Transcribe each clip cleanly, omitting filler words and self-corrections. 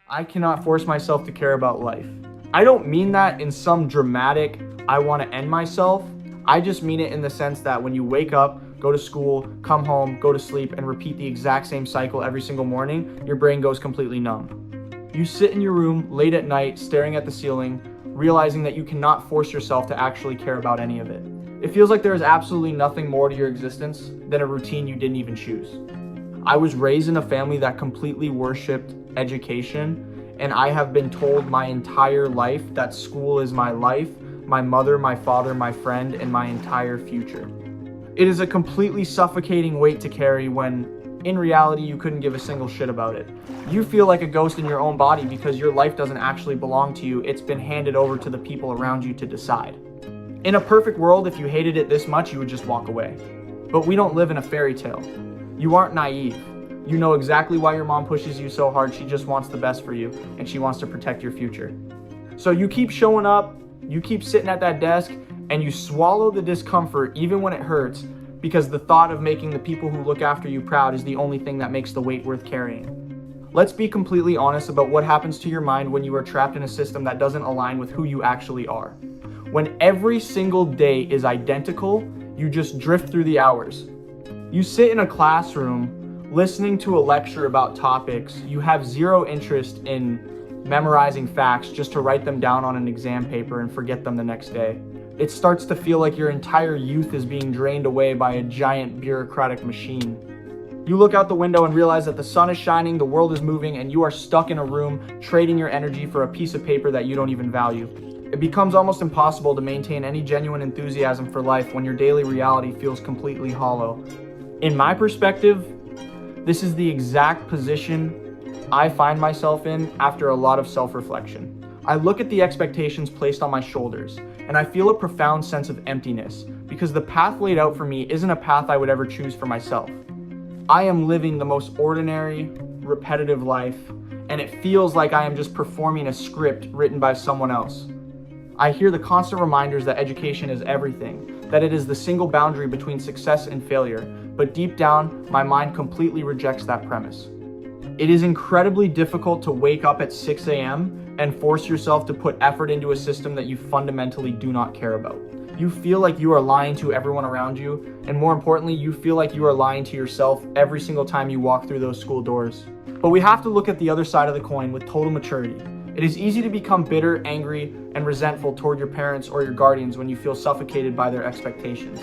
I cannot force myself to care about life. I don't mean that in some dramatic, I want to end myself. I just mean it in the sense that when you wake up, go to school, come home, go to sleep, and repeat the exact same cycle every single morning, your brain goes completely numb. You sit in your room late at night, staring at the ceiling, realizing that you cannot force yourself to actually care about any of it. It feels like there is absolutely nothing more to your existence than a routine you didn't even choose. I was raised in a family that completely worshipped education, and I have been told my entire life that school is my life, my mother, my father, my friend, and my entire future. It is a completely suffocating weight to carry when, in reality, you couldn't give a single shit about it. You feel like a ghost in your own body because your life doesn't actually belong to you. It's been handed over to the people around you to decide. In a perfect world, if you hated it this much, you would just walk away. But we don't live in a fairy tale. You aren't naive. You know exactly why your mom pushes you so hard. She just wants the best for you, and she wants to protect your future. So you keep showing up, you keep sitting at that desk, and you swallow the discomfort even when it hurts, because the thought of making the people who look after you proud is the only thing that makes the weight worth carrying. Let's be completely honest about what happens to your mind when you are trapped in a system that doesn't align with who you actually are. When every single day is identical, you just drift through the hours. You sit in a classroom listening to a lecture about topics you have zero interest in memorizing facts just to write them down on an exam paper and forget them the next day. It starts to feel like your entire youth is being drained away by a giant bureaucratic machine. You look out the window and realize that the sun is shining, the world is moving, and you are stuck in a room trading your energy for a piece of paper that you don't even value. It becomes almost impossible to maintain any genuine enthusiasm for life when your daily reality feels completely hollow. In my perspective, this is the exact position I find myself in after a lot of self-reflection. I look at the expectations placed on my shoulders, and I feel a profound sense of emptiness because the path laid out for me isn't a path I would ever choose for myself. I am living the most ordinary, repetitive life, and it feels like I am just performing a script written by someone else. I hear the constant reminders that education is everything, that it is the single boundary between success and failure, but deep down, my mind completely rejects that premise. It is incredibly difficult to wake up at 6 a.m. and force yourself to put effort into a system that you fundamentally do not care about. You feel like you are lying to everyone around you, and more importantly, you feel like you are lying to yourself every single time you walk through those school doors. But we have to look at the other side of the coin with total maturity. It is easy to become bitter, angry, and resentful toward your parents or your guardians when you feel suffocated by their expectations.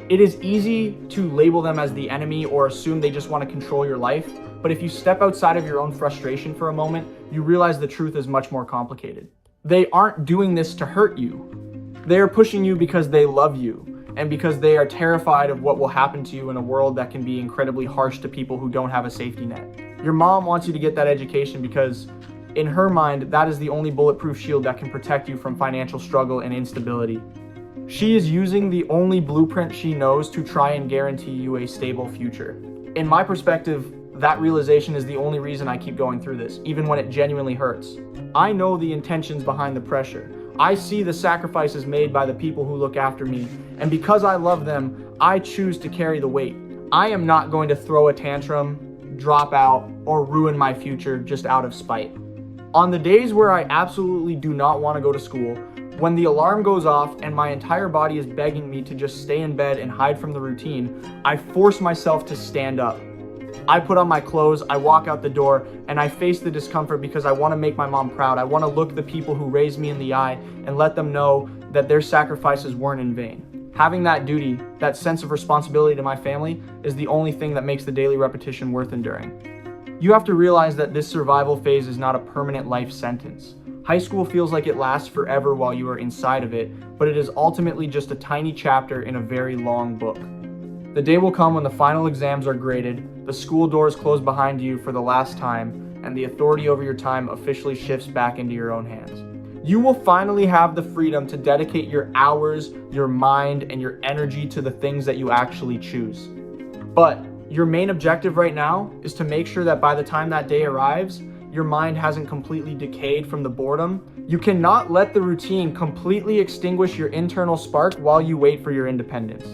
It is easy to label them as the enemy or assume they just want to control your life, but if you step outside of your own frustration for a moment, you realize the truth is much more complicated. They aren't doing this to hurt you. They are pushing you because they love you and because they are terrified of what will happen to you in a world that can be incredibly harsh to people who don't have a safety net. Your mom wants you to get that education because in her mind, that is the only bulletproof shield that can protect you from financial struggle and instability. She is using the only blueprint she knows to try and guarantee you a stable future. In my perspective, that realization is the only reason I keep going through this, even when it genuinely hurts. I know the intentions behind the pressure. I see the sacrifices made by the people who look after me, and because I love them, I choose to carry the weight. I am not going to throw a tantrum, drop out, or ruin my future just out of spite. On the days where I absolutely do not want to go to school, when the alarm goes off and my entire body is begging me to just stay in bed and hide from the routine, I force myself to stand up. I put on my clothes, I walk out the door, and I face the discomfort because I want to make my mom proud. I want to look the people who raised me in the eye and let them know that their sacrifices weren't in vain. Having that duty, that sense of responsibility to my family, is the only thing that makes the daily repetition worth enduring. You have to realize that this survival phase is not a permanent life sentence. High school feels like it lasts forever while you are inside of it, but it is ultimately just a tiny chapter in a very long book. The day will come when the final exams are graded, the school doors close behind you for the last time, and the authority over your time officially shifts back into your own hands. You will finally have the freedom to dedicate your hours, your mind, and your energy to the things that you actually choose. But your main objective right now is to make sure that by the time that day arrives, your mind hasn't completely decayed from the boredom. You cannot let the routine completely extinguish your internal spark while you wait for your independence.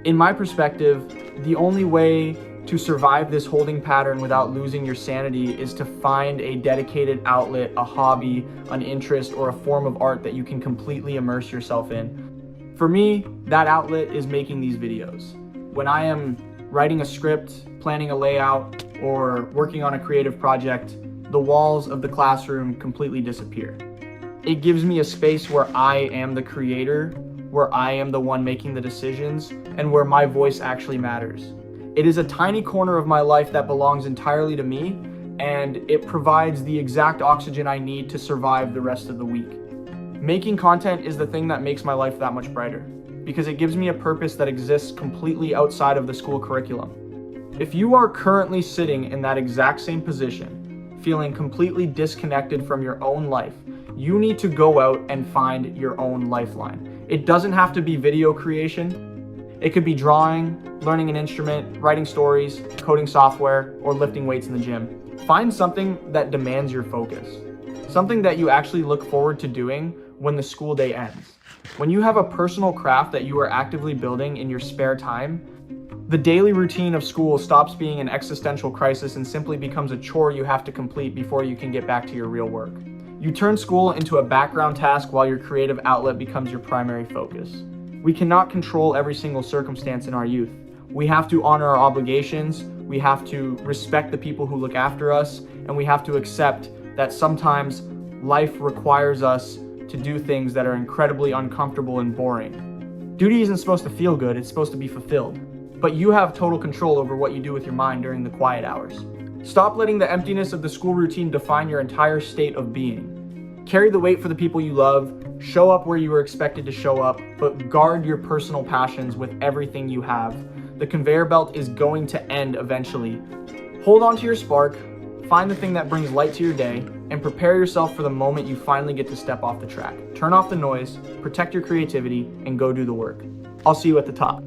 In my perspective, the only way to survive this holding pattern without losing your sanity is to find a dedicated outlet, a hobby, an interest, or a form of art that you can completely immerse yourself in. For me, that outlet is making these videos. When I am writing a script, planning a layout, or working on a creative project, the walls of the classroom completely disappear. It gives me a space where I am the creator, where I am the one making the decisions, and where my voice actually matters. It is a tiny corner of my life that belongs entirely to me, and it provides the exact oxygen I need to survive the rest of the week. Making content is the thing that makes my life that much brighter, because it gives me a purpose that exists completely outside of the school curriculum. If you are currently sitting in that exact same position, feeling completely disconnected from your own life, you need to go out and find your own lifeline. It doesn't have to be video creation. It could be drawing, learning an instrument, writing stories, coding software, or lifting weights in the gym. Find something that demands your focus. Something that you actually look forward to doing when the school day ends. When you have a personal craft that you are actively building in your spare time, the daily routine of school stops being an existential crisis and simply becomes a chore you have to complete before you can get back to your real work. You turn school into a background task while your creative outlet becomes your primary focus. We cannot control every single circumstance in our youth. We have to honor our obligations, we have to respect the people who look after us, and we have to accept that sometimes life requires us to do things that are incredibly uncomfortable and boring. Duty isn't supposed to feel good, it's supposed to be fulfilled. But you have total control over what you do with your mind during the quiet hours. Stop letting the emptiness of the school routine define your entire state of being. Carry the weight for the people you love, show up where you were expected to show up, but guard your personal passions with everything you have. The conveyor belt is going to end eventually. Hold on to your spark, find the thing that brings light to your day, and prepare yourself for the moment you finally get to step off the track. Turn off the noise, protect your creativity, and go do the work. I'll see you at the top.